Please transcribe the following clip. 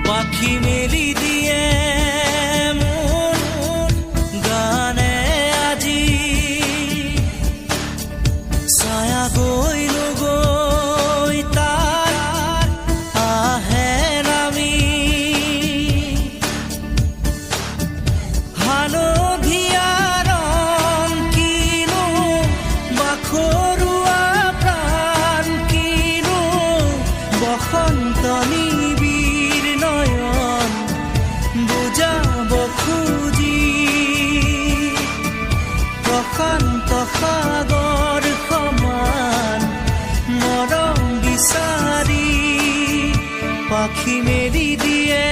পাখি মেলি দিয়ে মন গানে আজি ছায়া গৈল গৈ তাৰ আহে নামি হালধীয়া ৰং কিনো বাখৰুৱা প্ৰাণ কিনো বসন্ত নিবিড় নয়ন বুজাব খুজি প্ৰশান্ত সাগৰ সমান মৰম বিচাৰি পাখি মেলি দিয়ে